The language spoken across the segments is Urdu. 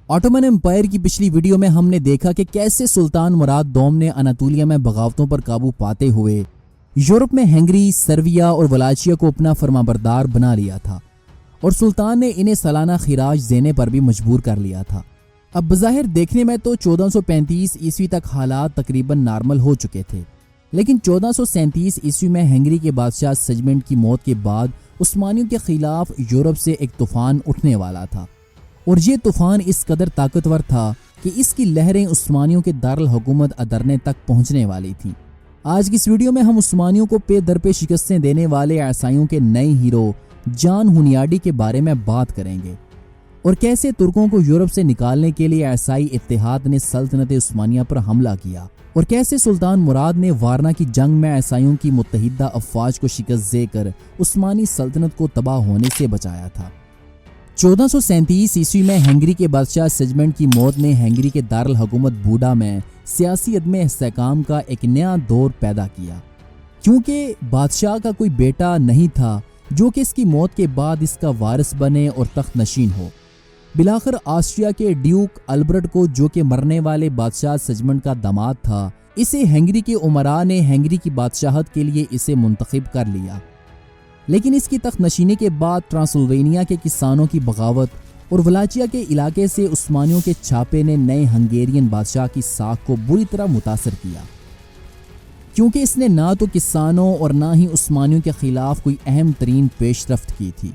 آٹومن امپائر کی پچھلی ویڈیو میں ہم نے دیکھا کہ کیسے سلطان مراد دوم نے اناطولیہ میں بغاوتوں پر قابو پاتے ہوئے یورپ میں ہنگری، سرویا اور ولاچیا کو اپنا فرمانبردار بنا لیا تھا اور سلطان نے انہیں سالانہ خراج دینے پر بھی مجبور کر لیا تھا۔ اب بظاہر دیکھنے میں تو 1435 عیسوی تک حالات تقریباً نارمل ہو چکے تھے، لیکن 1437 عیسوی میں ہنگری کے بادشاہ سجمنٹ کی موت کے بعد عثمانیوں کے خلاف یورپ سے ایک طوفان اٹھنے والا تھا، اور یہ طوفان اس قدر طاقتور تھا کہ اس کی لہریں عثمانیوں کے دارالحکومت ادرنے تک پہنچنے والی تھیں۔ آج کی اس ویڈیو میں ہم عثمانیوں کو پے در پے شکستیں دینے والے عیسائیوں کے نئے ہیرو جان ہونیاڈی کے بارے میں بات کریں گے، اور کیسے ترکوں کو یورپ سے نکالنے کے لیے عیسائی اتحاد نے سلطنت عثمانیہ پر حملہ کیا، اور کیسے سلطان مراد نے وارنا کی جنگ میں عیسائیوں کی متحدہ افواج کو شکست دے کر عثمانی سلطنت کو تباہ ہونے سے بچایا تھا۔ 1437 عیسوی میں ہنگری کے بادشاہ سجمنٹ کی موت نے ہنگری کے دارالحکومت بوڈا میں سیاسی عدم استحکام کا ایک نیا دور پیدا کیا، کیونکہ بادشاہ کا کوئی بیٹا نہیں تھا جو کہ اس کی موت کے بعد اس کا وارث بنے اور تخت نشین ہو۔ بلاخر آسٹریا کے ڈیوک البرٹ کو، جو کہ مرنے والے بادشاہ سجمنٹ کا داماد تھا، اسے ہنگری کے امراء نے ہنگری کی بادشاہت کے لیے اسے منتخب کر لیا، لیکن اس کی تخت نشینی کے بعد ٹرانسلوینیا کے کسانوں کی بغاوت اور ولاچیا کے علاقے سے عثمانیوں کے چھاپے نے نئے ہنگیرین بادشاہ کی ساکھ کو بری طرح متاثر کیا، کیونکہ اس نے نہ تو کسانوں اور نہ ہی عثمانیوں کے خلاف کوئی اہم ترین پیش رفت کی تھی۔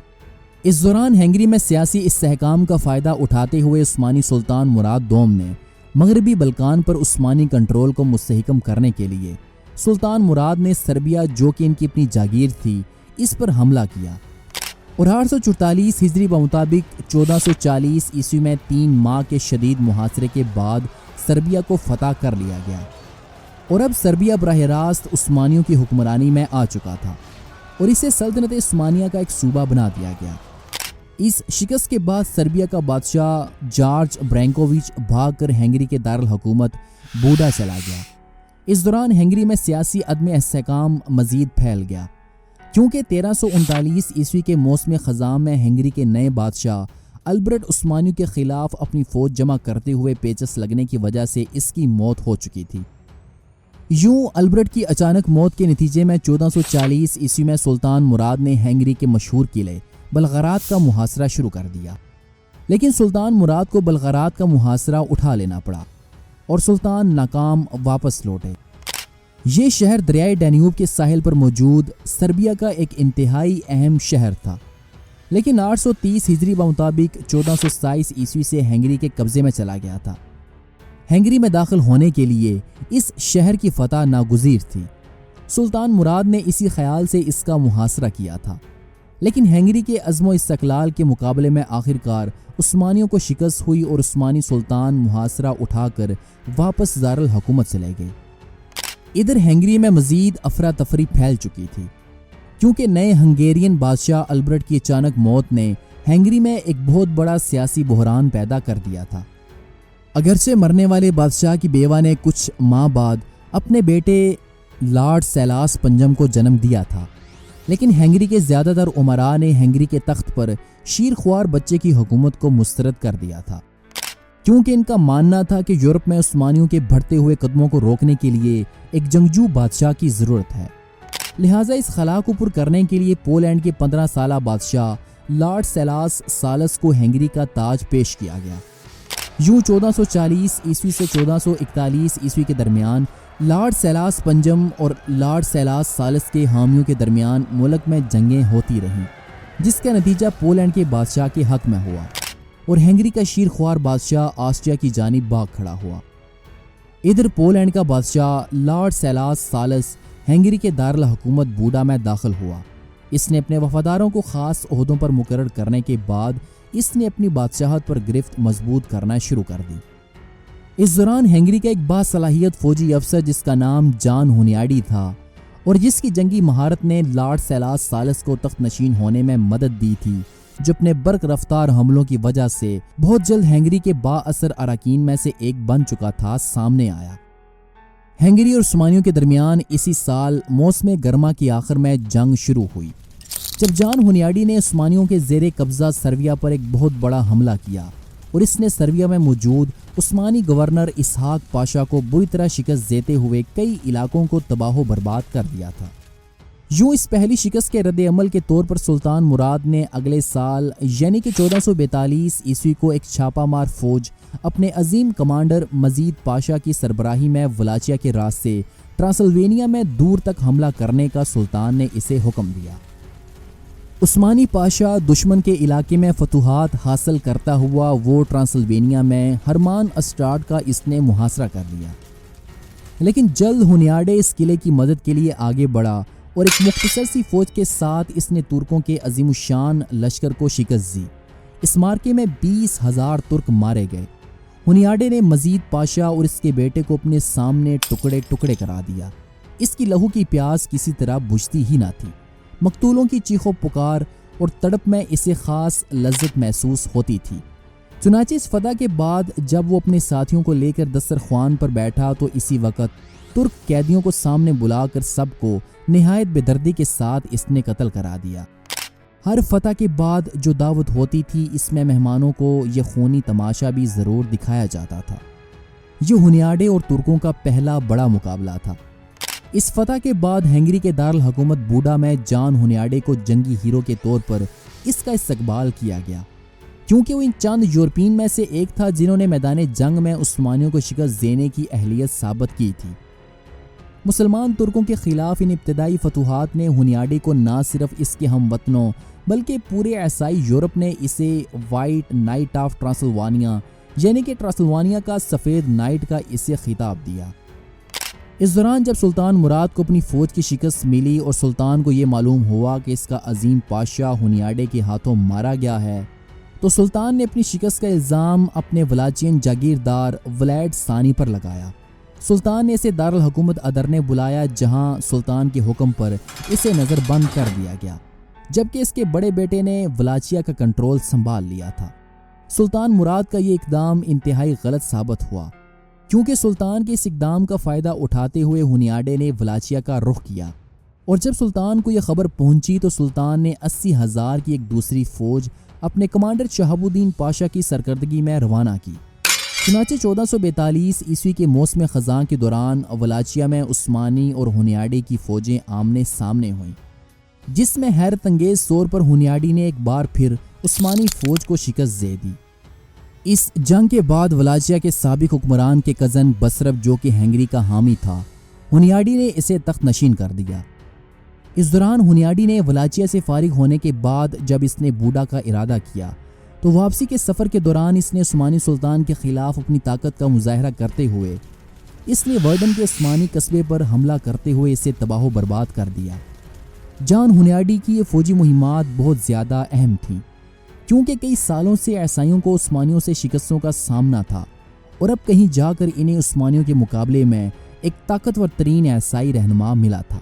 اس دوران ہنگری میں سیاسی استحکام کا فائدہ اٹھاتے ہوئے عثمانی سلطان مراد دوم نے مغربی بلقان پر عثمانی کنٹرول کو مستحکم کرنے کے لیے سلطان مراد نے سربیا، جو کہ ان کی اپنی جاگیر تھی، اس پر حملہ کیا، اور 844 ہجری بمطابق 1440 عیسوی میں 3 ماہ کے شدید محاصرے کے بعد سربیا کو فتح کر لیا گیا، اور اب سربیا براہ راست عثمانیوں کی حکمرانی میں آ چکا تھا اور اسے سلطنت عثمانیہ کا ایک صوبہ بنا دیا گیا۔ اس شکست کے بعد سربیا کا بادشاہ جارج برینکووچ بھاگ کر ہنگری کے دارالحکومت بوڈا چلا گیا۔ اس دوران ہنگری میں سیاسی عدم استحکام مزید پھیل گیا، کیونکہ 1339 عیسوی کے موسم خزاں میں ہنگری کے نئے بادشاہ البرٹ عثمانیوں کے خلاف اپنی فوج جمع کرتے ہوئے پیچس لگنے کی وجہ سے اس کی موت ہو چکی تھی۔ یوں البرٹ کی اچانک موت کے نتیجے میں 1440 عیسوی میں سلطان مراد نے ہنگری کے مشہور قلعے بلغراد کا محاصرہ شروع کر دیا، لیکن سلطان مراد کو بلغراد کا محاصرہ اٹھا لینا پڑا اور سلطان ناکام واپس لوٹے۔ یہ شہر دریائے ڈینیوب کے ساحل پر موجود سربیا کا ایک انتہائی اہم شہر تھا، لیکن 830 ہجری بمطابق 1427 عیسوی سے ہنگری کے قبضے میں چلا گیا تھا۔ ہنگری میں داخل ہونے کے لیے اس شہر کی فتح ناگزیر تھی۔ سلطان مراد نے اسی خیال سے اس کا محاصرہ کیا تھا، لیکن ہنگری کے عزم و استقلال کے مقابلے میں آخرکار عثمانیوں کو شکست ہوئی اور عثمانی سلطان محاصرہ اٹھا کر واپس دارالحکومت چلے گئے۔ ادھر ہنگری میں مزید افراتفری پھیل چکی تھی، کیونکہ نئے ہنگیرین بادشاہ البرٹ کی اچانک موت نے ہنگری میں ایک بہت بڑا سیاسی بحران پیدا کر دیا تھا۔ اگرچہ مرنے والے بادشاہ کی بیوہ نے کچھ ماہ بعد اپنے بیٹے لارڈ سیلاس پنجم کو جنم دیا تھا، لیکن ہنگری کے زیادہ تر امراء نے ہنگری کے تخت پر شیرخوار بچے کی حکومت کو مسترد کر دیا تھا، کیونکہ ان کا ماننا تھا کہ یورپ میں عثمانیوں کے بڑھتے ہوئے قدموں کو روکنے کے لیے ایک جنگجو بادشاہ کی ضرورت ہے۔ لہٰذا اس خلا کو پر کرنے کے لیے پولینڈ کے 15 سالہ بادشاہ لارڈ سیلاس سالس کو ہنگری کا تاج پیش کیا گیا۔ یوں 1440 عیسوی سے 1441 عیسوی کے درمیان لارڈ سیلاس پنجم اور لارڈ سیلاس سالس کے حامیوں کے درمیان ملک میں جنگیں ہوتی رہیں، جس کا نتیجہ پولینڈ کے بادشاہ کے حق میں ہوا اور ہنگری کا شیرخوار بادشاہ آسٹریا کی جانب بھاگ کھڑا ہوا۔ ادھر پولینڈ کا بادشاہ لارڈ سیلاس سالس ہنگری کے دارالحکومت بوڈا میں داخل ہوا۔ اس نے اپنے وفاداروں کو خاص عہدوں پر مقرر کرنے کے بعد اس نے اپنی بادشاہت پر گرفت مضبوط کرنا شروع کر دی۔ اس دوران ہنگری کا ایک باصلاحیت فوجی افسر جس کا نام جان ہونیاڈی تھا اور جس کی جنگی مہارت نے لارڈ سیلاس سالس کو تخت نشین ہونے میں مدد دی تھی، جو اپنے برق رفتار حملوں کی وجہ سے بہت جلد ہنگری کے با اثر اراکین میں سے ایک بن چکا تھا، سامنے آیا۔ ہنگری اور عثمانیوں کے درمیان اسی سال موسم گرما کی آخر میں جنگ شروع ہوئی، جب جان ہونیاڈی نے عثمانیوں کے زیر قبضہ سرویا پر ایک بہت بڑا حملہ کیا اور اس نے سرویا میں موجود عثمانی گورنر اسحاق پاشا کو بری طرح شکست دیتے ہوئے کئی علاقوں کو تباہ و برباد کر دیا تھا۔ یوں اس پہلی شکست کے رد عمل کے طور پر سلطان مراد نے اگلے سال یعنی کہ 1442 عیسوی کو ایک چھاپہ مار فوج اپنے عظیم کمانڈر مزید پاشا کی سربراہی میں ولاچیا کے راستے ٹرانسلوینیا میں دور تک حملہ کرنے کا سلطان نے اسے حکم دیا۔ عثمانی پاشا دشمن کے علاقے میں فتوحات حاصل کرتا ہوا وہ ٹرانسلوینیا میں ہرمان اسٹارٹ کا اس نے محاصرہ کر لیا، لیکن جلد ہنیاڈے اس قلعے کی مدد کے لیے آگے بڑھا اور ایک مختصر سی فوج کے ساتھ اس نے ترکوں کے عظیم الشان لشکر کو شکست دی۔ اس مارکے میں 20,000 ترک مارے گئے۔ ہنیاڈے نے مزید پاشا اور اس کے بیٹے کو اپنے سامنے ٹکڑے ٹکڑے کرا دیا۔ اس کی لہو کی پیاس کسی طرح بجھتی ہی نہ تھی۔ مقتولوں کی چیخ و پکار اور تڑپ میں اسے خاص لذت محسوس ہوتی تھی۔ چنانچہ اس فتح کے بعد جب وہ اپنے ساتھیوں کو لے کر دسترخوان پر بیٹھا تو اسی وقت ترک قیدیوں کو سامنے بلا کر سب کو نہایت بے دردی کے ساتھ اس نے قتل کرا دیا۔ ہر فتح کے بعد جو دعوت ہوتی تھی اس میں مہمانوں کو یہ خونی تماشا بھی ضرور دکھایا جاتا تھا۔ یہ ہنیاڈے اور ترکوں کا پہلا بڑا مقابلہ تھا۔ اس فتح کے بعد ہنگری کے دارالحکومت بوڈا میں جان ہنیاڈے کو جنگی ہیرو کے طور پر اس کا استقبال کیا گیا، کیونکہ وہ ان چند یورپین میں سے ایک تھا جنہوں نے میدان جنگ میں عثمانیوں کو شکست دینے کی اہلیت ثابت کی تھی۔ مسلمان ترکوں کے خلاف ان ابتدائی فتوحات نے ہنیاڈے کو نہ صرف اس کے ہم وطنوں بلکہ پورے عیسائی یورپ نے اسے وائٹ نائٹ آف ٹرانسلوانیا یعنی کہ ٹرانسلوانیا کا سفید نائٹ کا اسے خطاب دیا۔ اس دوران جب سلطان مراد کو اپنی فوج کی شکست ملی اور سلطان کو یہ معلوم ہوا کہ اس کا عظیم پادشاہ ہنیاڈے کے ہاتھوں مارا گیا ہے تو سلطان نے اپنی شکست کا الزام اپنے ولاچین جاگیردار ولیڈ ثانی پر لگایا۔ سلطان نے اسے دارالحکومت ادرنے بلایا جہاں سلطان کے حکم پر اسے نظر بند کر دیا گیا، جبکہ اس کے بڑے بیٹے نے ولاچیا کا کنٹرول سنبھال لیا تھا۔ سلطان مراد کا یہ اقدام انتہائی غلط ثابت ہوا، کیونکہ سلطان کے اس اقدام کا فائدہ اٹھاتے ہوئے ہنیاڈے نے ولاچیا کا رخ کیا، اور جب سلطان کو یہ خبر پہنچی تو سلطان نے 80,000 کی ایک دوسری فوج اپنے کمانڈر شہاب الدین پاشا کی سرکردگی میں روانہ کی۔ چنانچہ 1442 عیسوی کے موسم خزاں کے دوران ولاچیا میں عثمانی اور ہنیاڈے کی فوجیں آمنے سامنے ہوئیں، جس میں حیرت انگیز طور پر ہنیاڈی نے ایک بار پھر عثمانی فوج کو شکست دے دی۔ اس جنگ کے بعد ولاچیا کے سابق حکمران کے کزن بسرف جو کہ ہنگری کا حامی تھا، ہنیاڈی نے اسے تخت نشین کر دیا۔ اس دوران ہنیاڈی نے ولاچیا سے فارغ ہونے کے بعد جب اس نے بوڈا کا ارادہ کیا تو واپسی کے سفر کے دوران اس نے عثمانی سلطان کے خلاف اپنی طاقت کا مظاہرہ کرتے ہوئے اس نے ورڈن کے عثمانی قصبے پر حملہ کرتے ہوئے اسے تباہ و برباد کر دیا۔ جان ہنیاڈی کی یہ فوجی مہمات بہت زیادہ اہم تھیں، کیونکہ کئی سالوں سے عیسائیوں کو عثمانیوں سے شکستوں کا سامنا تھا اور اب کہیں جا کر انہیں عثمانیوں کے مقابلے میں ایک طاقتور ترین عیسائی رہنما ملا تھا۔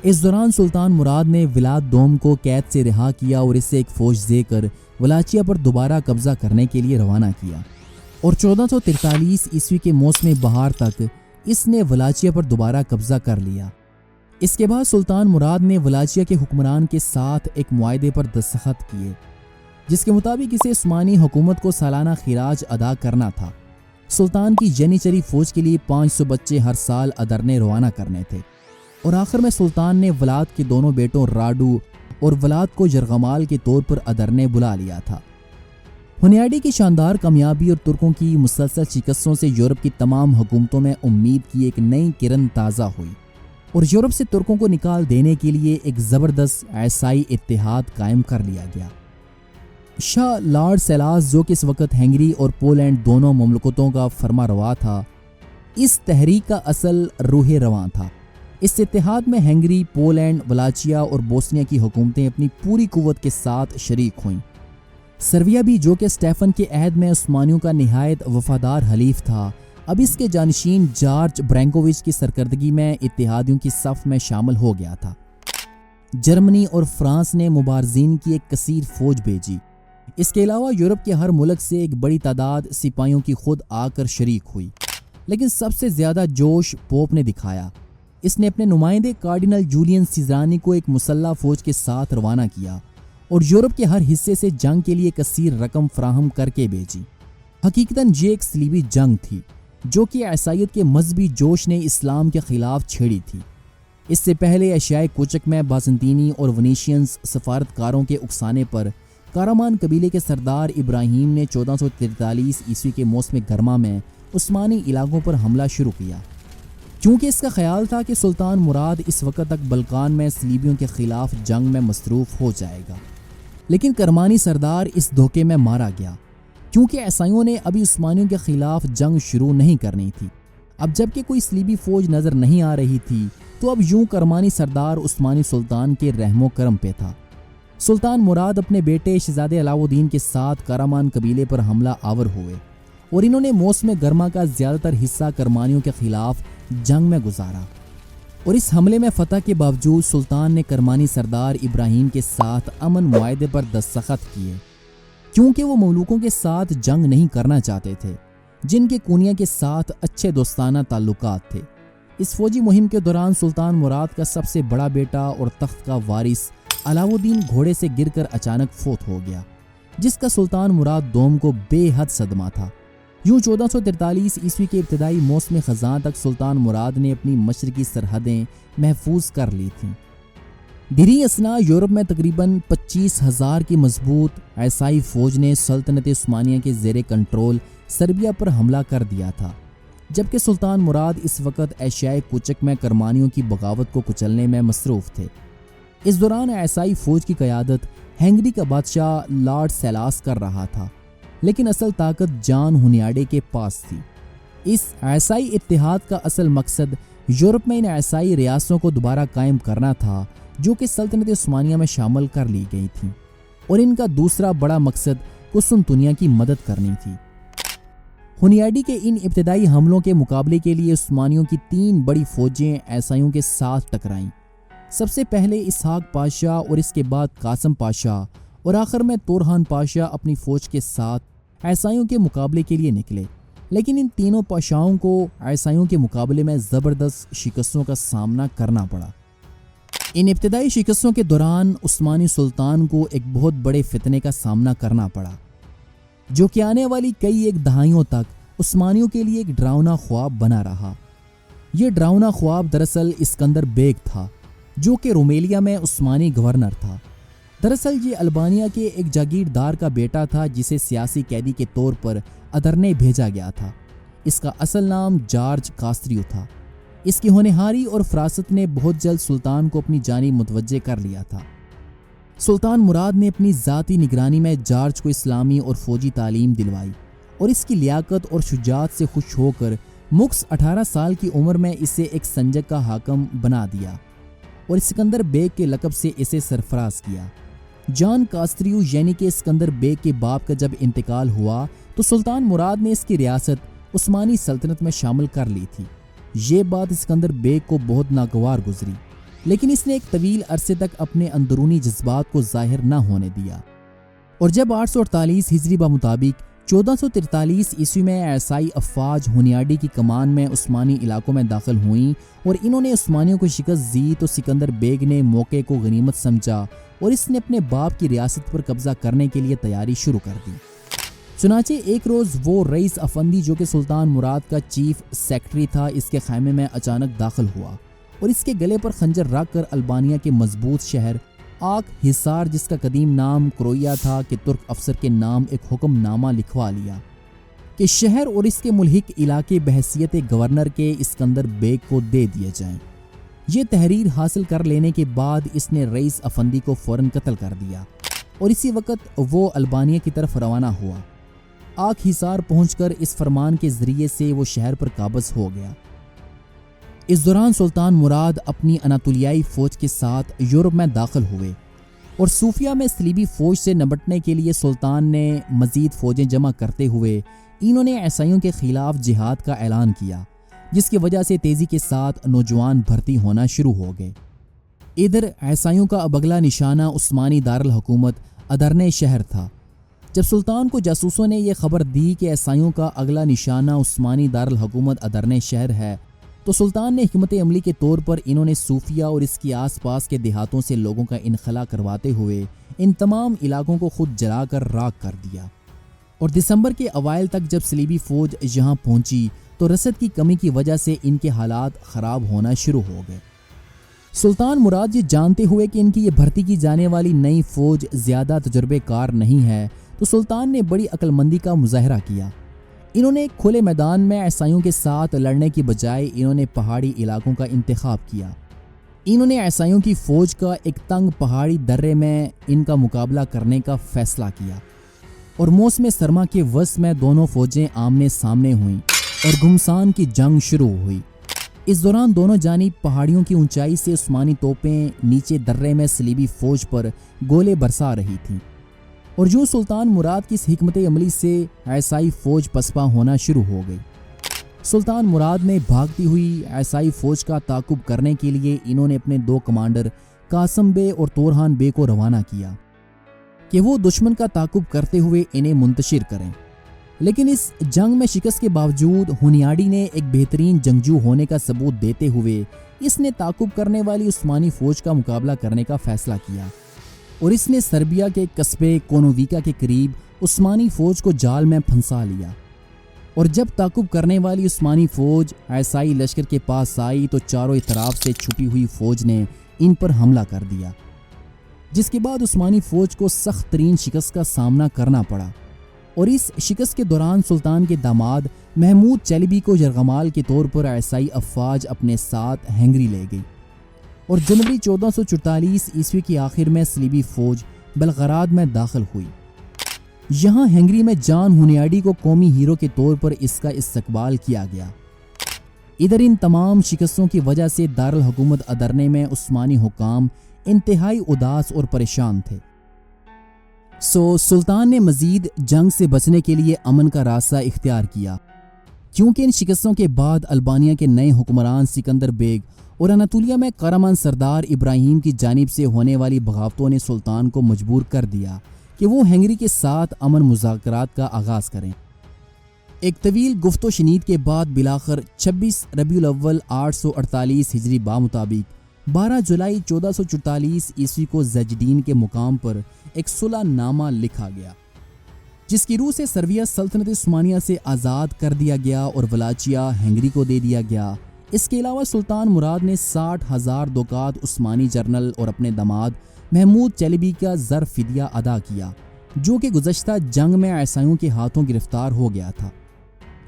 اس دوران سلطان مراد نے ولاد دوم کو قید سے رہا کیا اور اسے ایک فوج دے کر ولاچیا پر دوبارہ قبضہ کرنے کے لیے روانہ کیا، اور 1443 عیسوی کے موسم بہار تک اس نے ولاچیا پر دوبارہ قبضہ کر لیا۔ اس کے بعد سلطان مراد نے ولاچیا کے حکمران کے ساتھ ایک معاہدے پر دستخط کیے، جس کے مطابق اسے عثمانی حکومت کو سالانہ خراج ادا کرنا تھا۔ سلطان کی جنیچری فوج کے لیے 500 بچے ہر سال ادرنے روانہ کرنے تھے، اور آخر میں سلطان نے ولاد کے دونوں بیٹوں راڈو اور ولاد کو یرغمال کے طور پر ادرنے بلا لیا تھا۔ ہنیاڈی کی شاندار کامیابی اور ترکوں کی مسلسل شکستوں سے یورپ کی تمام حکومتوں میں امید کی ایک نئی کرن تازہ ہوئی، اور یورپ سے ترکوں کو نکال دینے کے لیے ایک زبردست عیسائی اتحاد قائم کر لیا گیا۔ شاہ لارڈ سیلاس جو کہ اس وقت ہنگری اور پولینڈ دونوں مملکتوں کا فرما روا تھا، اس تحریک کا اصل روح رواں تھا۔ اس اتحاد میں ہنگری، پولینڈ، ولاچیا اور بوسنیا کی حکومتیں اپنی پوری قوت کے ساتھ شریک ہوئیں۔ سرویا بھی جو کہ اسٹیفن کے عہد میں عثمانیوں کا نہایت وفادار حلیف تھا، اب اس کے جانشین جارج برینکووچ کی سرکردگی میں اتحادیوں کی صف میں شامل ہو گیا تھا۔ جرمنی اور فرانس نے مبارزین کی ایک کثیر فوج بھیجی۔ اس کے علاوہ یورپ کے ہر ملک سے ایک بڑی تعداد سپاہیوں کی خود آ کر شریک ہوئی، لیکن سب سے زیادہ جوش پوپ نے دکھایا۔ اس نے اپنے نمائندے کارڈینل جولین سیزرانی کو ایک مسلح فوج کے ساتھ روانہ کیا اور یورپ کے ہر حصے سے جنگ کے لیے کثیر رقم فراہم کر کے بھیجی۔ حقیقتاً یہ ایک صلیبی جنگ تھی جو کہ عیسائیت کے مذہبی جوش نے اسلام کے خلاف چھیڑی تھی۔ اس سے پہلے ایشیائے کوچک میں بازنطینی اور ونیشینز سفارتکاروں کے اکسانے پر کارمان قبیلے کے سردار ابراہیم نے 1443 عیسوی کے موسم گرما میں عثمانی علاقوں پر حملہ شروع کیا، کیونکہ اس کا خیال تھا کہ سلطان مراد اس وقت تک بلقان میں صلیبیوں کے خلاف جنگ میں مصروف ہو جائے گا۔ لیکن کرمانی سردار اس دھوکے میں مارا گیا، کیونکہ عیسائیوں نے ابھی عثمانیوں کے خلاف جنگ شروع نہیں کرنی تھی۔ اب جب کہ کوئی صلیبی فوج نظر نہیں آ رہی تھی تو اب یوں کرمانی سردار عثمانی سلطان کے رحم و کرم پہ تھا۔ سلطان مراد اپنے بیٹے شہزادے علاؤ الدین کے ساتھ کارمان قبیلے پر حملہ آور ہوئے اور انہوں نے موسم گرما کا زیادہ تر حصہ کرمانیوں کے خلاف جنگ میں گزارا، اور اس حملے میں فتح کے باوجود سلطان نے کرمانی سردار ابراہیم کے ساتھ امن معاہدے پر دستخط کیے، کیونکہ وہ مملوکوں کے ساتھ جنگ نہیں کرنا چاہتے تھے جن کے کونیا کے ساتھ اچھے دوستانہ تعلقات تھے۔ اس فوجی مہم کے دوران سلطان مراد کا سب سے بڑا بیٹا اور تخت کا وارث علاؤ الدین گھوڑے سے گر کر اچانک فوت ہو گیا، جس کا سلطان مراد دوم کو بے حد صدمہ تھا۔ یوں 1443 عیسوی کے ابتدائی موسم خزاں تک سلطان مراد نے اپنی مشرقی سرحدیں محفوظ کر لی تھیں۔ دیری اثنا یورپ میں تقریباً 25,000 کی مضبوط عیسائی فوج نے سلطنت عثمانیہ کے زیر کنٹرول سربیا پر حملہ کر دیا تھا، جبکہ سلطان مراد اس وقت ایشیائے کوچک میں کرمانیوں کی بغاوت کو کچلنے میں مصروف تھے۔ اس دوران عیسائی فوج کی قیادت ہنگری کا بادشاہ لارڈ سیلاس کر رہا تھا، لیکن اصل طاقت جان ہونیاڈے کے پاس تھی۔ اس عیسائی اتحاد کا اصل مقصد یورپ میں ان عیسائی ریاستوں کو دوبارہ قائم کرنا تھا جو کہ سلطنت عثمانیہ میں شامل کر لی گئی تھیں، اور ان کا دوسرا بڑا مقصد قسطنطنیہ کی مدد کرنی تھی۔ ہونیاڈی کے ان ابتدائی حملوں کے مقابلے کے لیے عثمانیوں کی 3 بڑی فوجیں عیسائیوں کے ساتھ ٹکرائیں۔ سب سے پہلے اسحاق پاشا اور اس کے بعد قاسم پاشا اور آخر میں تورہان پاشا اپنی فوج کے ساتھ عیسائیوں کے مقابلے کے لیے نکلے، لیکن ان تینوں پاشاؤں کو عیسائیوں کے مقابلے میں زبردست شکستوں کا سامنا کرنا پڑا۔ ان ابتدائی شکستوں کے دوران عثمانی سلطان کو ایک بہت بڑے فتنے کا سامنا کرنا پڑا، جو کہ آنے والی کئی ایک دہائیوں تک عثمانیوں کے لیے ایک ڈراؤنا خواب بنا رہا۔ یہ ڈراؤنا خواب دراصل اسکندر بیگ تھا، جو کہ رومیلیا میں عثمانی گورنر تھا۔ دراصل یہ البانیہ کے ایک جاگیردار کا بیٹا تھا جسے سیاسی قیدی کے طور پر ادرنے بھیجا گیا تھا۔ اس کا اصل نام جارج کاستریو تھا۔ اس کی ہونہاری اور فراست نے بہت جلد سلطان کو اپنی جانب متوجہ کر لیا تھا۔ سلطان مراد نے اپنی ذاتی نگرانی میں جارج کو اسلامی اور فوجی تعلیم دلوائی اور اس کی لیاقت اور شجاعت سے خوش ہو کر مکس 18 سال کی عمر میں اسے ایک سنجق کا حاکم بنا دیا اور اسکندر بیگ کے لقب سے اسے سرفراز کیا۔ جان کاستریو یعنی کہ اسکندر بیگ کے باپ کا جب انتقال ہوا تو سلطان مراد نے اس کی ریاست عثمانی سلطنت میں شامل کر لی تھی۔ یہ بات اسکندر بیگ کو بہت ناگوار گزری، لیکن اس نے ایک طویل عرصے تک اپنے اندرونی جذبات کو ظاہر نہ ہونے دیا، اور جب 848 ہجری بمطابق 1443 عیسوی میں عیسائی افواج ہونیاڈی کی کمان میں عثمانی علاقوں میں داخل ہوئیں اور انہوں نے عثمانیوں کو شکست دی تو سکندر بیگ نے موقع کو غنیمت سمجھا اور اس نے اپنے باپ کی ریاست پر قبضہ کرنے کے لیے تیاری شروع کر دی۔ چنانچہ ایک روز وہ رئیس افندی جو کہ سلطان مراد کا چیف سیکرٹری تھا اس کے خیمے میں اچانک داخل ہوا اور اس کے گلے پر خنجر رکھ کر البانیہ کے مضبوط شہر آک ہسار جس کا قدیم نام کرویا تھا کہ ترک افسر کے نام ایک حکم نامہ لکھوا لیا کہ شہر اور اس کے ملحق علاقے بحیثیت گورنر کے اسکندر بیگ کو دے دیے جائیں۔ یہ تحریر حاصل کر لینے کے بعد اس نے رئیس افندی کو فوراً قتل کر دیا اور اسی وقت وہ البانیہ کی طرف روانہ ہوا۔ آک ہسار پہنچ کر اس فرمان کے ذریعے سے وہ شہر پر قابض ہو گیا۔ اس دوران سلطان مراد اپنی اناطولیائی فوج کے ساتھ یورپ میں داخل ہوئے اور صوفیہ میں صلیبی فوج سے نمٹنے کے لیے سلطان نے مزید فوجیں جمع کرتے ہوئے انہوں نے عیسائیوں کے خلاف جہاد کا اعلان کیا، جس کی وجہ سے تیزی کے ساتھ نوجوان بھرتی ہونا شروع ہو گئے۔ ادھر عیسائیوں کا اب اگلا نشانہ عثمانی دارالحکومت ادرنے شہر تھا۔ جب سلطان کو جاسوسوں نے یہ خبر دی کہ عیسائیوں کا اگلا نشانہ عثمانی دارالحکومت ادرنے شہر ہے تو سلطان نے حکمت عملی کے طور پر انہوں نے صوفیہ اور اس کی آس پاس کے دیہاتوں سے لوگوں کا انخلا کرواتے ہوئے ان تمام علاقوں کو خود جلا کر راکھ کر دیا، اور دسمبر کے اوائل تک جب صلیبی فوج یہاں پہنچی تو رسد کی کمی کی وجہ سے ان کے حالات خراب ہونا شروع ہو گئے۔ سلطان مراد یہ جانتے ہوئے کہ ان کی یہ بھرتی کی جانے والی نئی فوج زیادہ تجربے کار نہیں ہے، تو سلطان نے بڑی عقل مندی کا مظاہرہ کیا۔ انہوں نے کھلے میدان میں عیسائیوں کے ساتھ لڑنے کی بجائے انہوں نے پہاڑی علاقوں کا انتخاب کیا۔ انہوں نے عیسائیوں کی فوج کا ایک تنگ پہاڑی درے میں ان کا مقابلہ کرنے کا فیصلہ کیا، اور موسم سرما کے وسط میں دونوں فوجیں آمنے سامنے ہوئیں اور گھمسان کی جنگ شروع ہوئی۔ اس دوران دونوں جانب پہاڑیوں کی اونچائی سے عثمانی توپیں نیچے درے میں صلیبی فوج پر گولے برسا رہی تھیں، اور یوں سلطان مراد کی اس حکمت عملی سے عیسائی فوج پسپا ہونا شروع ہو گئی۔ سلطان مراد نے بھاگتی ہوئی عیسائی فوج کا تعاقب کرنے کے لیے انہوں نے اپنے 2 کمانڈر قاسم بے اور تورحان بے کو روانہ کیا کہ وہ دشمن کا تعاقب کرتے ہوئے انہیں منتشر کریں، لیکن اس جنگ میں شکست کے باوجود ہونیاڈی نے ایک بہترین جنگجو ہونے کا ثبوت دیتے ہوئے اس نے تعاقب کرنے والی عثمانی فوج کا مقابلہ کرنے کا فیصلہ کیا، اور اس نے سربیا کے قصبے کونوویکا کے قریب عثمانی فوج کو جال میں پھنسا لیا، اور جب تعاقب کرنے والی عثمانی فوج عیسائی لشکر کے پاس آئی تو چاروں اطراف سے چھپی ہوئی فوج نے ان پر حملہ کر دیا، جس کے بعد عثمانی فوج کو سخت ترین شکست کا سامنا کرنا پڑا، اور اس شکست کے دوران سلطان کے داماد محمود چیلیبی کو یرغمال کے طور پر عیسائی افواج اپنے ساتھ ہنگری لے گئی، اور جنوری 1444 عیسوی کے آخر میں صلیبی فوج بلغراد میں داخل ہوئی۔ یہاں ہنگری میں جان ہونیاڈی کو قومی ہیرو کے طور پر اس کا استقبال کیا گیا۔ ادھر ان تمام شکستوں کی وجہ سے دارالحکومت ادرنے میں عثمانی حکام انتہائی اداس اور پریشان تھے۔ سلطان نے مزید جنگ سے بچنے کے لیے امن کا راستہ اختیار کیا، کیونکہ ان شکستوں کے بعد البانیہ کے نئے حکمران سکندر بیگ اور اناطولیہ میں قہرمان سردار ابراہیم کی جانب سے ہونے والی بغاوتوں نے سلطان کو مجبور کر دیا کہ وہ ہنگری کے ساتھ امن مذاکرات کا آغاز کریں۔ ایک طویل گفت و شنید کے بعد بالآخر 26 ربیع الاول 848 ہجری بمطابق 12 جولائی 1444 عیسوی کو زیجدین کے مقام پر ایک صلح نامہ لکھا گیا، جس کی روح سے سرویا سلطنت عثمانیہ سے آزاد کر دیا گیا اور ولاچیا ہنگری کو دے دیا گیا۔ اس کے علاوہ سلطان مراد نے 60,000 دوکات عثمانی جرنل اور اپنے داماد محمود چیلیبی کا زر فدیہ ادا کیا، جو کہ گزشتہ جنگ میں عیسائیوں کے ہاتھوں گرفتار ہو گیا تھا۔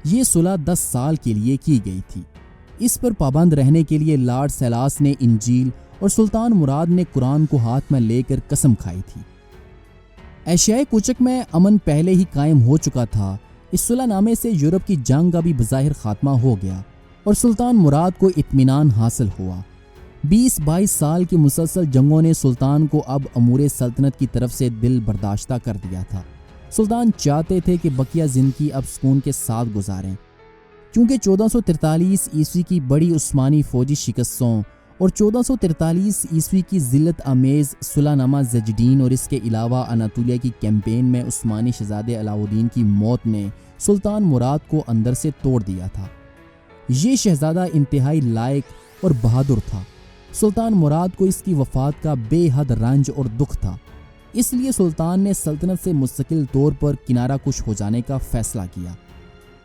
یہ صلح 10 سال کے لیے کی گئی تھی۔ اس پر پابند رہنے کے لیے لارڈ سیلاس نے انجیل اور سلطان مراد نے قرآن کو ہاتھ میں لے کر قسم کھائی تھی۔ ایشیائے کوچک میں امن پہلے ہی قائم ہو چکا تھا۔ اس صلح نامے سے یورپ کی جنگ کا بھی بظاہر خاتمہ ہو گیا اور سلطان مراد کو اطمینان حاصل ہوا۔ 20-22 سال کی مسلسل جنگوں نے سلطان کو اب امور سلطنت کی طرف سے دل برداشتہ کر دیا تھا۔ سلطان چاہتے تھے کہ بقیہ زندگی اب سکون کے ساتھ گزاریں، کیونکہ 1443 عیسوی کی بڑی عثمانی فوجی شکستوں اور 1443 عیسوی کی ذلت آمیز صلح نامہ زیجدین اور اس کے علاوہ اناطولیہ کی کیمپین میں عثمانی شہزادے علاؤدین کی موت نے سلطان مراد کو اندر سے توڑ دیا تھا۔ یہ شہزادہ انتہائی لائق اور بہادر تھا۔ سلطان مراد کو اس کی وفات کا بے حد رنج اور دکھ تھا، اس لیے سلطان نے سلطنت سے مستقل طور پر کنارہ کش ہو جانے کا فیصلہ کیا۔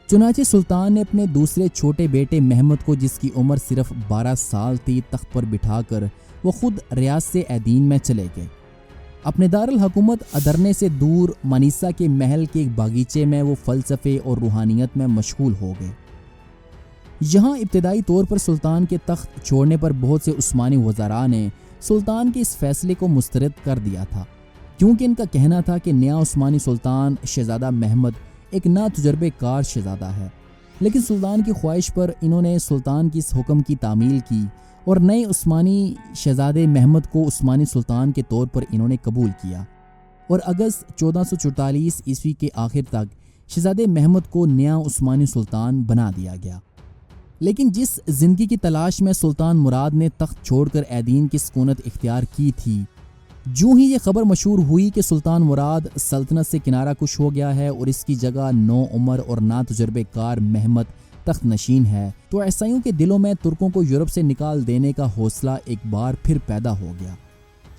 چنانچہ سلطان نے اپنے دوسرے چھوٹے بیٹے محمد کو، جس کی عمر صرف 12 سال تھی، تخت پر بٹھا کر وہ خود ریاست ایدین میں چلے گئے۔ اپنے دارالحکومت ادرنے سے دور مانیسا کے محل کے ایک باغیچے میں وہ فلسفے اور روحانیت میں مشغول ہو گئے۔ یہاں ابتدائی طور پر سلطان کے تخت چھوڑنے پر بہت سے عثمانی وزراء نے سلطان کے اس فیصلے کو مسترد کر دیا تھا، کیونکہ ان کا کہنا تھا کہ نیا عثمانی سلطان شہزادہ محمد ایک نا تجربے کار شہزادہ ہے۔ لیکن سلطان کی خواہش پر انہوں نے سلطان کی اس حکم کی تعمیل کی اور نئے عثمانی شہزادے محمد کو عثمانی سلطان کے طور پر انہوں نے قبول کیا، اور اگست 1444 عیسوی کے آخر تک شہزادے محمد کو نیا عثمانی سلطان بنا دیا گیا۔ لیکن جس زندگی کی تلاش میں سلطان مراد نے تخت چھوڑ کر ایدین کی سکونت اختیار کی تھی، جو ہی یہ خبر مشہور ہوئی کہ سلطان مراد سلطنت سے کنارہ کش ہو گیا ہے اور اس کی جگہ نو عمر اور نا تجربے کار محمد تخت نشین ہے، تو عیسائیوں کے دلوں میں ترکوں کو یورپ سے نکال دینے کا حوصلہ ایک بار پھر پیدا ہو گیا۔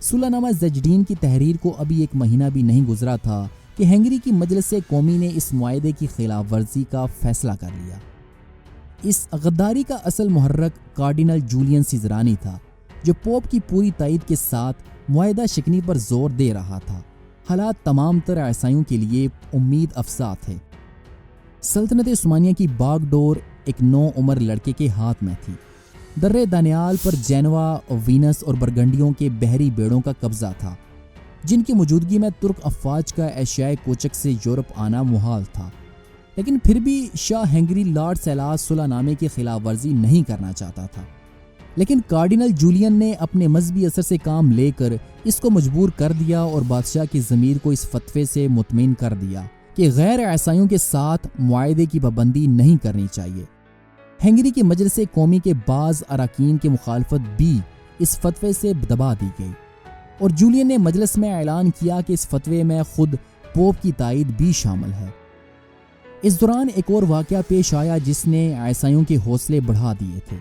صلح نامہ زجڈین کی تحریر کو ابھی 1 مہینہ بھی نہیں گزرا تھا کہ ہنگری کی مجلس قومی نے اس معاہدے کی خلاف ورزی کا فیصلہ کر لیا۔ اس غداری کا اصل محرک کارڈینل جولین سیزرانی تھا، جو پوپ کی پوری تائید کے ساتھ معاہدہ شکنی پر زور دے رہا تھا۔ حالات تمام تر عیسائیوں کے لیے امید افزا تھے۔ سلطنت عثمانیہ کی باغ ڈور ایک نو عمر لڑکے کے ہاتھ میں تھی۔ درے دانیال پر جینوا، وینس اور برگنڈیوں کے بحری بیڑوں کا قبضہ تھا، جن کی موجودگی میں ترک افواج کا ایشیائی کوچک سے یورپ آنا محال تھا۔ لیکن پھر بھی شاہ ہنگری لارڈ سیلاس صلح نامے کی خلاف ورزی نہیں کرنا چاہتا تھا، لیکن کارڈینل جولین نے اپنے مذہبی اثر سے کام لے کر اس کو مجبور کر دیا اور بادشاہ کی ضمیر کو اس فتوے سے مطمئن کر دیا کہ غیر عیسائیوں کے ساتھ معاہدے کی پابندی نہیں کرنی چاہیے۔ ہنگری کی مجلس قومی کے بعض اراکین کی مخالفت بھی اس فتوے سے دبا دی گئی، اور جولین نے مجلس میں اعلان کیا کہ اس فتوے میں خود پوپ کی تائید بھی شامل ہے۔ اس دوران ایک اور واقعہ پیش آیا جس نے عیسائیوں کے حوصلے بڑھا دیے تھے۔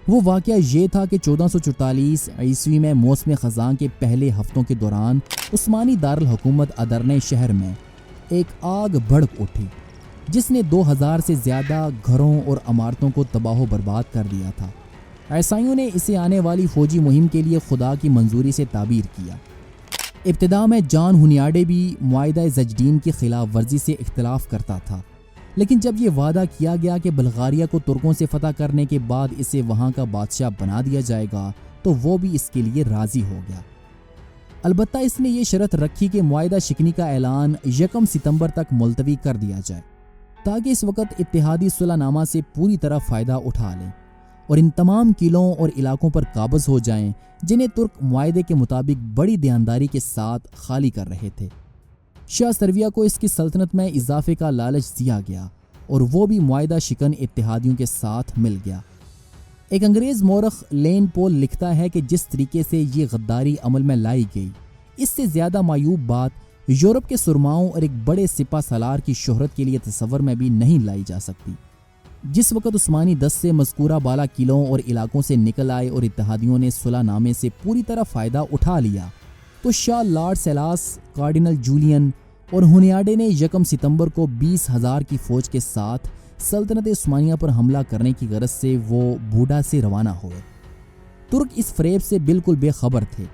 وہ واقعہ یہ تھا کہ 1444 عیسوی میں موسم خزاں کے پہلے ہفتوں کے دوران عثمانی دارالحکومت ادرنے شہر میں ایک آگ بھڑک اٹھی، جس نے 2000 سے زیادہ گھروں اور عمارتوں کو تباہ و برباد کر دیا تھا۔ عیسائیوں نے اسے آنے والی فوجی مہم کے لیے خدا کی منظوری سے تعبیر کیا۔ ابتدا میں جان ہنیاڈے بھی معاہدہ زجڈین کی خلاف ورزی سے اختلاف کرتا تھا، لیکن جب یہ وعدہ کیا گیا کہ بلغاریہ کو ترکوں سے فتح کرنے کے بعد اسے وہاں کا بادشاہ بنا دیا جائے گا تو وہ بھی اس کے لیے راضی ہو گیا۔ البتہ اس نے یہ شرط رکھی کہ معاہدہ شکنی کا اعلان 1 ستمبر تک ملتوی کر دیا جائے، تاکہ اس وقت اتحادی صلح نامہ سے پوری طرح فائدہ اٹھا لیں اور ان تمام قلعوں اور علاقوں پر قابض ہو جائیں جنہیں ترک معاہدے کے مطابق بڑی دیانتداری کے ساتھ خالی کر رہے تھے۔ شاہ سرویا کو اس کی سلطنت میں اضافے کا لالچ دیا گیا اور وہ بھی معاہدہ شکن اتحادیوں کے ساتھ مل گیا۔ ایک انگریز مورخ لین پول لکھتا ہے کہ جس طریقے سے یہ غداری عمل میں لائی گئی، اس سے زیادہ معیوب بات یورپ کے سرماؤں اور ایک بڑے سپہ سالار کی شہرت کے لیے تصور میں بھی نہیں لائی جا سکتی۔ جس وقت عثمانی دست سے مذکورہ بالا قلعوں اور علاقوں سے نکل آئے اور اتحادیوں نے صلح نامے سے پوری طرح فائدہ اٹھا لیا، تو شاہ لارڈ سیلاس، کارڈینل جولین اور ہنیاڈے نے 1 ستمبر کو 20,000 کی فوج کے ساتھ سلطنت عثمانیہ پر حملہ کرنے کی غرض سے وہ بوڈا سے روانہ ہوئے۔ ترک اس فریب سے بالکل بے خبر تھے۔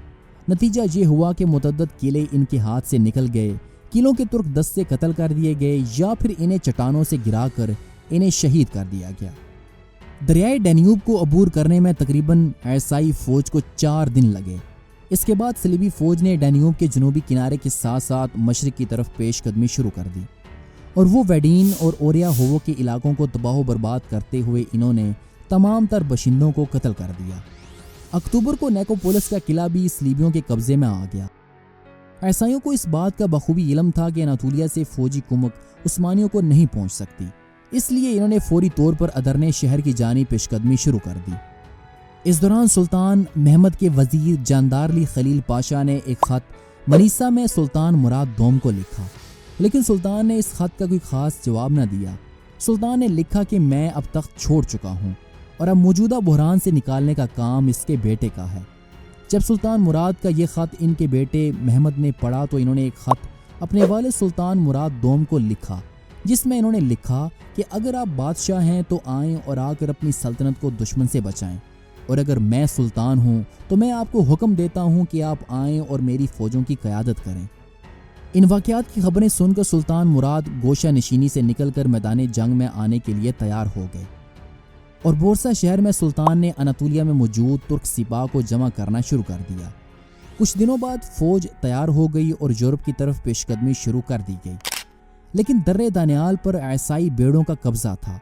نتیجہ یہ ہوا کہ متعدد قلعے ان کے ہاتھ سے نکل گئے، قلعوں کے ترک دست سے قتل کر دیے گئے یا پھر انہیں چٹانوں سے گرا کر انہیں شہید کر دیا گیا۔ دریائے ڈینیوب کو عبور کرنے میں تقریباً عیسائی فوج کو 4 دن لگے۔ اس کے بعد صلیبی فوج نے ڈینیوب کے جنوبی کنارے کے ساتھ ساتھ مشرق کی طرف پیش قدمی شروع کر دی، اور وہ ویڈین اور اوریا ہوو کے علاقوں کو تباہ و برباد کرتے ہوئے انہوں نے تمام تر باشندوں کو قتل کر دیا۔ اکتوبر کو نیکوپولس کا قلعہ بھی صلیبیوں کے قبضے میں آ گیا۔ عیسائیوں کو اس بات کا بخوبی علم تھا کہ اناطولیہ سے فوجی کمک عثمانیوں کو نہیں پہنچ سکتی، اس لیے انہوں نے فوری طور پر ادرنے شہر کی جانب پیش قدمی شروع کر دی۔ اس دوران سلطان محمد کے وزیر جاندارلی خلیل پاشا نے ایک خط منیسا میں سلطان مراد دوم کو لکھا، لیکن سلطان نے اس خط کا کوئی خاص جواب نہ دیا۔ سلطان نے لکھا کہ میں اب تخت چھوڑ چکا ہوں اور اب موجودہ بحران سے نکالنے کا کام اس کے بیٹے کا ہے۔ جب سلطان مراد کا یہ خط ان کے بیٹے محمد نے پڑھا تو انہوں نے ایک خط اپنے والد سلطان مراد دوم کو لکھا، جس میں انہوں نے لکھا کہ اگر آپ بادشاہ ہیں تو آئیں اور آ کر اپنی سلطنت کو دشمن سے بچائیں، اور اگر میں سلطان ہوں تو میں آپ کو حکم دیتا ہوں کہ آپ آئیں اور میری فوجوں کی قیادت کریں۔ ان واقعات کی خبریں سن کر سلطان مراد گوشہ نشینی سے نکل کر میدان جنگ میں آنے کے لیے تیار ہو گئے، اور بورسا شہر میں سلطان نے اناطولیہ میں موجود ترک سپاہ کو جمع کرنا شروع کر دیا۔ کچھ دنوں بعد فوج تیار ہو گئی اور یورپ کی طرف پیش قدمی شروع کر دی گئی، لیکن درے دانیال پر عیسائی بیڑوں کا قبضہ تھا،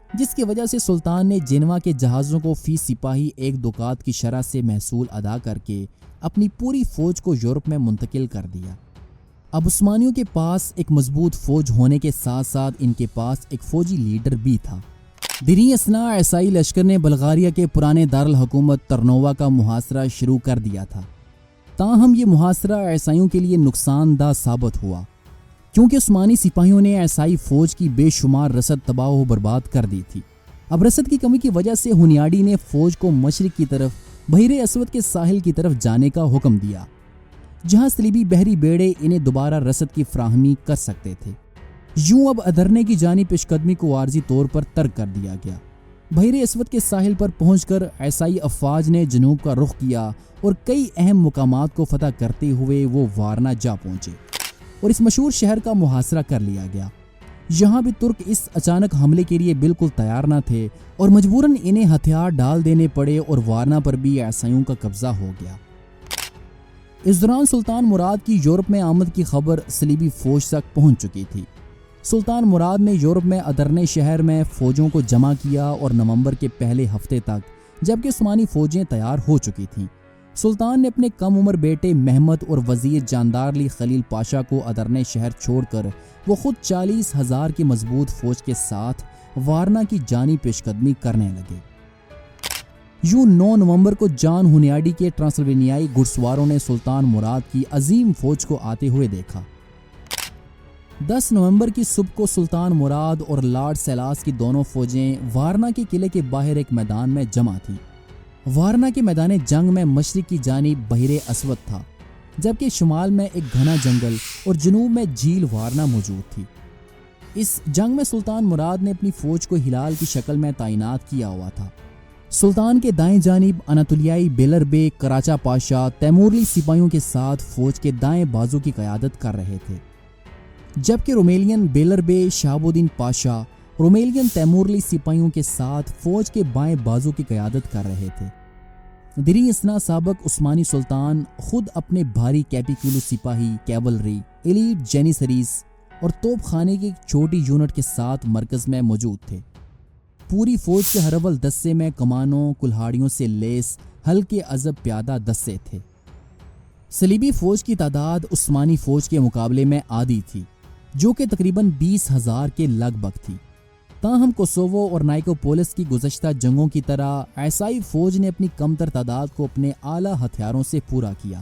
جس کی وجہ سے سلطان نے جنوا کے جہازوں کو فی سپاہی 1 دکات کی شرح سے محصول ادا کر کے اپنی پوری فوج کو یورپ میں منتقل کر دیا۔ اب عثمانیوں کے پاس ایک مضبوط فوج ہونے کے ساتھ ساتھ ان کے پاس ایک فوجی لیڈر بھی تھا۔ دیریں اثنا عیسائی لشکر نے بلغاریہ کے پرانے دارالحکومت ترنووا کا محاصرہ شروع کر دیا تھا، تاہم یہ محاصرہ عیسائیوں کے لیے نقصان دہ ثابت ہوا، کیونکہ عثمانی سپاہیوں نے عیسائی فوج کی بے شمار رسد تباہ و برباد کر دی تھی۔ اب رسد کی کمی کی وجہ سے ہنیاڈی نے فوج کو مشرق کی طرف بحیرہ اسود کے ساحل کی طرف جانے کا حکم دیا، جہاں صلیبی بحری بیڑے انہیں دوبارہ رسد کی فراہمی کر سکتے تھے۔ یوں اب ادرنے کی جانب پیش قدمی کو عارضی طور پر ترک کر دیا گیا۔ بحیرہ اسود کے ساحل پر پہنچ کر عیسائی افواج نے جنوب کا رخ کیا اور کئی اہم مقامات کو فتح کرتے ہوئے وہ وارنا جا پہنچے اور اس مشہور شہر کا محاصرہ کر لیا گیا۔ یہاں بھی ترک اس اچانک حملے کے لیے بالکل تیار نہ تھے اور مجبوراً انہیں ہتھیار ڈال دینے پڑے اور وارنا پر بھی عیسائیوں کا قبضہ ہو گیا۔ اس دوران سلطان مراد کی یورپ میں آمد کی خبر صلیبی فوج تک پہنچ چکی تھی۔ سلطان مراد نے یورپ میں ادرنے شہر میں فوجوں کو جمع کیا اور نومبر کے پہلے ہفتے تک جبکہ عثمانی فوجیں تیار ہو چکی تھیں، سلطان نے اپنے کم عمر بیٹے محمد اور وزیر جاندارلی خلیل پاشا کو ادرنے شہر چھوڑ کر وہ خود 40,000 کی مضبوط فوج کے ساتھ وارنا کی جانب پیش قدمی کرنے لگے۔ یوں 9 نومبر کو جان ہونیاڈی کے ٹرانسلوینیائی گھڑسواروں نے سلطان مراد کی عظیم فوج کو آتے ہوئے دیکھا۔ 10 نومبر کی صبح کو سلطان مراد اور لارڈ سیلاس کی دونوں فوجیں وارنا کے قلعے کے باہر ایک میدان میں جمع تھیں۔ وارنا کے میدان جنگ میں مشرق کی جانب بحیرہ اسود تھا، جبکہ شمال میں ایک گھنا جنگل اور جنوب میں جھیل وارنا موجود تھی۔ اس جنگ میں سلطان مراد نے اپنی فوج کو ہلال کی شکل میں تعینات کیا ہوا تھا۔ سلطان کے دائیں جانب اناتولیائی بیلر بے کراچا پاشا تیمورلی سپاہیوں کے ساتھ فوج کے دائیں بازو کی قیادت کر رہے تھے، جبکہ رومیلین بیلر بے شہاب الدین پاشا رومیلین تیمورلی سپاہیوں کے ساتھ فوج کے بائیں بازو کی قیادت کر رہے تھے۔ دری اسنا سابق عثمانی سلطان خود اپنے بھاری کیپیکولو سپاہی، کیولری، ایلیٹ جینیسریز اور توپ خانے کی ایک چھوٹی یونٹ کے ساتھ مرکز میں موجود تھے۔ پوری فوج کے ہر اول دستے میں کمانوں، کلہاڑیوں سے لیس ہلکے عزب پیادہ دستے تھے۔ صلیبی فوج کی تعداد عثمانی فوج کے مقابلے میں آدھی تھی، جو کہ تقریباً 20,000 کے لگ بھگ تھی۔ تاہم کوسوو اور نائکوپولس کی گزشتہ جنگوں کی طرح عیسائی فوج نے اپنی کمتر تعداد کو اپنے اعلیٰ ہتھیاروں سے پورا کیا۔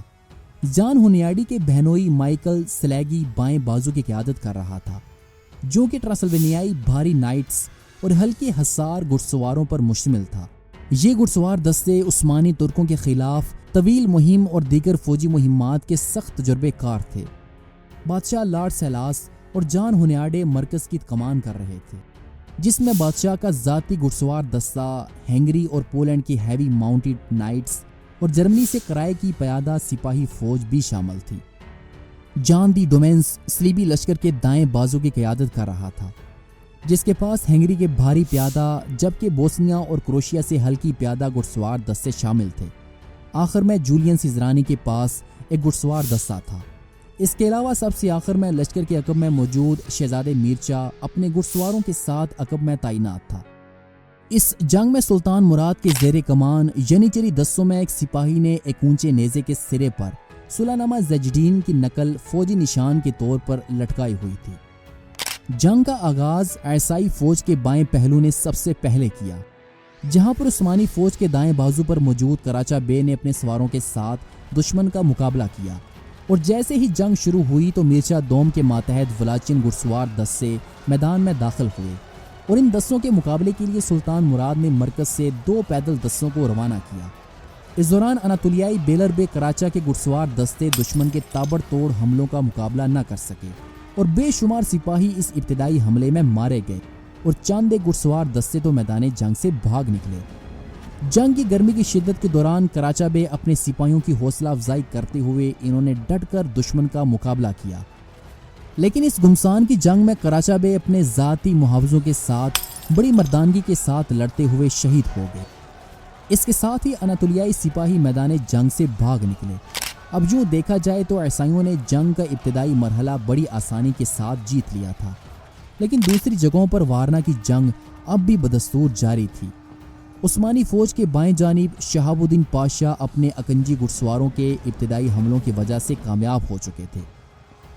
جان ہونیاڈی کے بہنوئی مائیکل سلیگی بائیں بازو کی قیادت کر رہا تھا، جو کہ ٹرانسلوینیائی بھاری نائٹس اور ہلکے حصار گھڑسواروں پر مشتمل تھا۔ یہ گھڑسوار دستے عثمانی ترکوں کے خلاف طویل مہم اور دیگر فوجی مہمات کے سخت تجربے کار تھے۔ بادشاہ لارڈ سیلاس اور جان ہونیاڈے مرکز کی کمان کر رہے تھے، جس میں بادشاہ کا ذاتی گھڑسوار دستہ، ہنگری اور پولینڈ کی ہیوی ماؤنٹڈ نائٹس اور جرمنی سے کرائے کی پیادہ سپاہی فوج بھی شامل تھی۔ جان دی ڈومینس صلیبی لشکر کے دائیں بازو کی قیادت کر رہا تھا، جس کے پاس ہنگری کے بھاری پیادہ جبکہ بوسنیا اور کروشیا سے ہلکی پیادہ گھڑسوار دستے شامل تھے۔ آخر میں جولین سیزرانی کے پاس ایک گھڑسوار دستہ تھا۔ اس کے علاوہ سب سے آخر میں لشکر کے عقب میں موجود شہزادے میرچا اپنے گھڑسواروں کے ساتھ عقب میں تعینات تھا۔ اس جنگ میں سلطان مراد کے زیر کمان ینیچری دستوں میں ایک سپاہی نے ایک اونچے نیزے کے سرے پر صلح نامہ زیجڈین کی نقل فوجی نشان کے طور پر لٹکائی ہوئی تھی۔ جنگ کا آغاز عیسائی فوج کے بائیں پہلو نے سب سے پہلے کیا، جہاں پر عثمانی فوج کے دائیں بازو پر موجود کراچا بے نے اپنے سواروں کے ساتھ دشمن کا مقابلہ کیا، اور جیسے ہی جنگ شروع ہوئی تو میرچا دوم کے ماتحت ولاچن گھڑسوار دستے میدان میں داخل ہوئے، اور ان دستوں کے مقابلے کے لیے سلطان مراد نے مرکز سے 2 پیدل دستوں کو روانہ کیا۔ اس دوران اناتولیائی بیلر بے کراچا کے گھڑسوار دستے دشمن کے تابڑ توڑ حملوں کا مقابلہ نہ کر سکے، اور بے شمار سپاہی اس ابتدائی حملے میں مارے گئے، اور چند گھڑسوار دستے تو میدان جنگ سے بھاگ نکلے۔ جنگ کی گرمی کی شدت کے دوران کراچا بے اپنے سپاہیوں کی حوصلہ افزائی کرتے ہوئے انہوں نے ڈٹ کر دشمن کا مقابلہ کیا، لیکن اس گمسان کی جنگ میں کراچا بے اپنے ذاتی محافظوں کے ساتھ بڑی مردانگی کے ساتھ لڑتے ہوئے شہید ہو گئے۔ اس کے ساتھ ہی اناتولیائی سپاہی میدان جنگ سے بھاگ نکلے۔ اب یوں دیکھا جائے تو عیسائیوں نے جنگ کا ابتدائی مرحلہ بڑی آسانی کے ساتھ جیت لیا تھا، لیکن دوسری جگہوں پر وارنا کی جنگ اب بھی بدستور جاری تھی۔ عثمانی فوج کے بائیں جانب شہاب الدین پاشا اپنے اکنجی گھڑسواروں کے ابتدائی حملوں کی وجہ سے کامیاب ہو چکے تھے،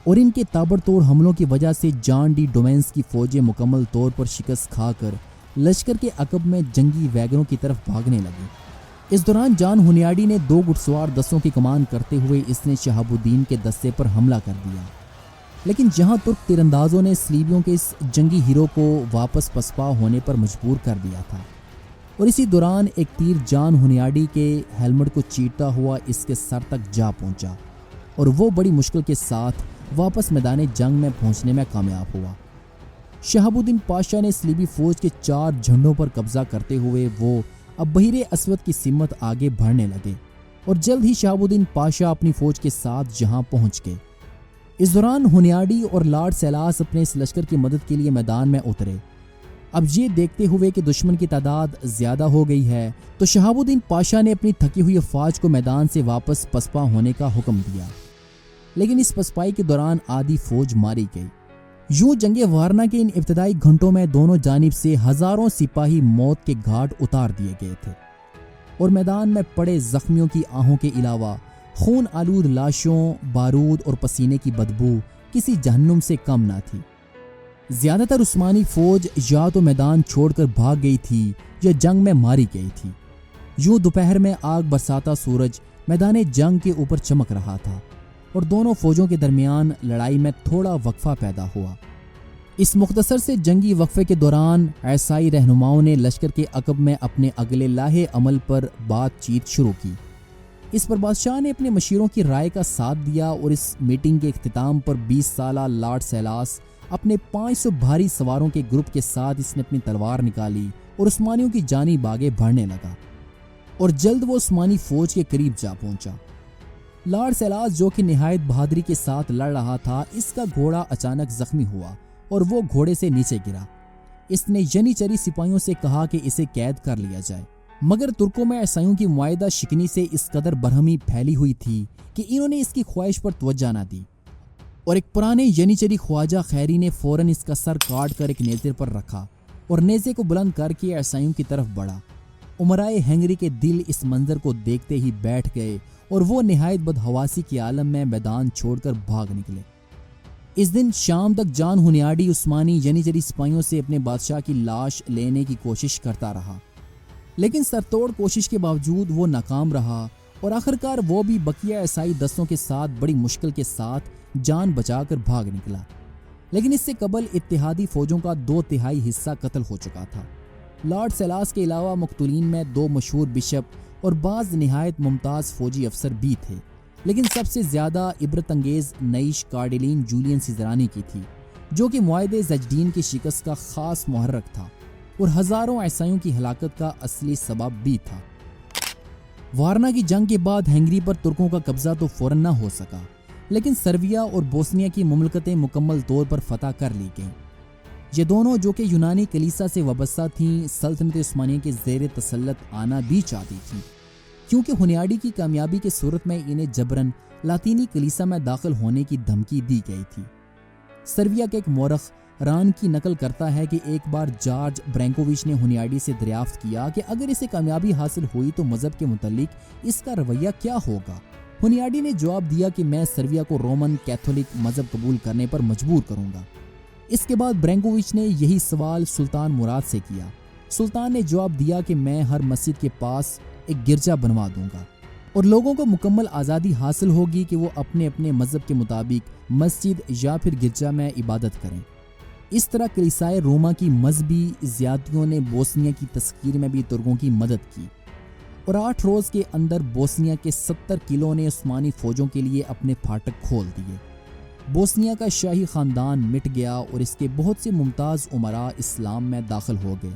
اور ان کے تابڑ توڑ حملوں کی وجہ سے جان ڈی ڈومینس کی فوجیں مکمل طور پر شکست کھا کر لشکر کے عقب میں جنگی ویگنوں کی طرف بھاگنے لگے۔ اس دوران جان ہونیاڈی نے 2 گھڑسوار دستوں کی کمان کرتے ہوئے اس نے شہاب الدین کے دستے پر حملہ کر دیا، لیکن جہاں ترک تیر اندازوں نے صلیبیوں کے اس جنگی ہیرو کو واپس پسپا ہونے پر مجبور کر دیا تھا۔ اور اسی دوران ایک تیر جان ہنیاڈی کے ہیلمٹ کو چیرتا ہوا اس کے سر تک جا پہنچا اور وہ بڑی مشکل کے ساتھ واپس میدان جنگ میں پہنچنے میں کامیاب ہوا۔ شہاب الدین پاشا نے صلیبی فوج کے 4 جھنڈوں پر قبضہ کرتے ہوئے وہ اب بحیر اسود کی سمت آگے بڑھنے لگے اور جلد ہی شہاب الدین پاشا اپنی فوج کے ساتھ جہاں پہنچ گئے۔ اس دوران ہنیاڈی اور لارڈ سیلاس اپنے اس لشکر کی مدد کے لیے میدان میں اترے۔ اب یہ دیکھتے ہوئے کہ دشمن کی تعداد زیادہ ہو گئی ہے تو شہاب الدین پاشا نے اپنی تھکی ہوئی افواج کو میدان سے واپس پسپا ہونے کا حکم دیا، لیکن اس پسپائی کے دوران آدھی فوج ماری گئی۔ یوں جنگ وارنا کے ان ابتدائی گھنٹوں میں دونوں جانب سے ہزاروں سپاہی موت کے گھاٹ اتار دیے گئے تھے اور میدان میں پڑے زخمیوں کی آہوں کے علاوہ خون آلود لاشوں، بارود اور پسینے کی بدبو کسی جہنم سے کم نہ تھی۔ زیادہ تر عثمانی فوج یا تو میدان چھوڑ کر بھاگ گئی تھی یا جنگ میں ماری گئی تھی۔ یوں دوپہر میں آگ برساتا سورج میدان جنگ کے اوپر چمک رہا تھا اور دونوں فوجوں کے درمیان لڑائی میں تھوڑا وقفہ پیدا ہوا۔ اس مختصر سے جنگی وقفے کے دوران عیسائی رہنماؤں نے لشکر کے عقب میں اپنے اگلے لاہے عمل پر بات چیت شروع کی۔ اس پر بادشاہ نے اپنے مشیروں کی رائے کا ساتھ دیا اور اس میٹنگ کے اختتام پر 20 سالہ لارڈ سیلاس اپنے 500 بھاری سواروں کے گروپ کے ساتھ اس نے اپنی تلوار نکالی اور عثمانیوں کی جانب آگے بڑھنے لگا اور جلد وہ عثمانی فوج کے قریب جا پہنچا۔ لارڈ سیلاس جو کہ نہایت بہادری کے ساتھ لڑ رہا تھا، اس کا گھوڑا اچانک زخمی ہوا اور وہ گھوڑے سے نیچے گرا۔ اس نے ینیچری سپاہیوں سے کہا کہ اسے قید کر لیا جائے، مگر ترکوں میں عیسائیوں کی معاہدہ شکنی سے اس قدر برہمی پھیلی ہوئی تھی کہ انہوں نے اس کی خواہش پر توجہ نہ دی اور ایک پرانے ینیچری خواجہ خیری نے فوراً اس کا سر کاٹ کر ایک نیزے پر رکھا اور نیزے کو بلند کر کے عیسائیوں کی طرف بڑھا۔ امرائے ہنگری کے دل اس منظر کو دیکھتے ہی بیٹھ گئے اور وہ نہایت بدحواسی کے عالم میں میدان چھوڑ کر بھاگ نکلے۔ اس دن شام تک جان ہنیاڈی عثمانی ینیچری سپاہیوں سے اپنے بادشاہ کی لاش لینے کی کوشش کرتا رہا، لیکن سرتوڑ کوشش کے باوجود وہ ناکام رہا اور آخرکار وہ بھی بقیہ عیسائی دستوں کے ساتھ بڑی مشکل کے ساتھ جان بچا کر بھاگ نکلا۔ لیکن اس سے قبل اتحادی فوجوں کا 2/3 حصہ قتل ہو چکا تھا۔ لارڈ سیلاس کے علاوہ مقتولین میں 2 مشہور بشپ اور بعض نہایت ممتاز فوجی افسر بھی تھے، لیکن سب سے زیادہ عبرت انگیز نعش کارڈیلین جولین سیزرانی کی تھی، جو کہ معاہدے زجدین کی شکست کا خاص محرک تھا اور ہزاروں عیسائیوں کی ہلاکت کا اصلی سبب بھی تھا۔ وارنا کی جنگ کے بعد ہنگری پر ترکوں کا قبضہ تو فوراً نہ ہو سکا، لیکن سرویا اور بوسنیا کی مملکتیں مکمل طور پر فتح کر لی گئیں۔ یہ دونوں جو کہ یونانی کلیسا سے وابستہ تھیں، سلطنت عثمانیہ کے زیر تسلط آنا بھی چاہتی تھیں، کیونکہ ہنیاڈی کی کامیابی کی صورت میں انہیں جبراً لاطینی کلیسا میں داخل ہونے کی دھمکی دی گئی تھی۔ سرویا کے ایک مورخ ران کی نقل کرتا ہے کہ ایک بار جارج برینکووچ نے ہنیاڈی سے دریافت کیا کہ اگر اسے کامیابی حاصل ہوئی تو مذہب کے متعلق اس کا رویہ کیا ہوگا۔ ہنیاڈی نے جواب دیا کہ میں سرویا کو رومن کیتھولک مذہب قبول کرنے پر مجبور کروں گا۔ اس کے بعد برینکووچ نے یہی سوال سلطان مراد سے کیا۔ سلطان نے جواب دیا کہ میں ہر مسجد کے پاس ایک گرجا بنوا دوں گا اور لوگوں کو مکمل آزادی حاصل ہوگی کہ وہ اپنے اپنے مذہب کے مطابق مسجد یا پھر گرجا میں عبادت کریں۔ اس طرح کلیسائے روما کی مذہبی زیادتیوں نے بوسنیا کی تسخیر میں بھی ترکوں کی مدد کی اور 8 روز کے اندر بوسنیا کے 70 قلعوں نے عثمانی فوجوں کے لیے اپنے پھاٹک کھول دیے۔ بوسنیا کا شاہی خاندان مٹ گیا اور اس کے بہت سے ممتاز امراء اسلام میں داخل ہو گئے۔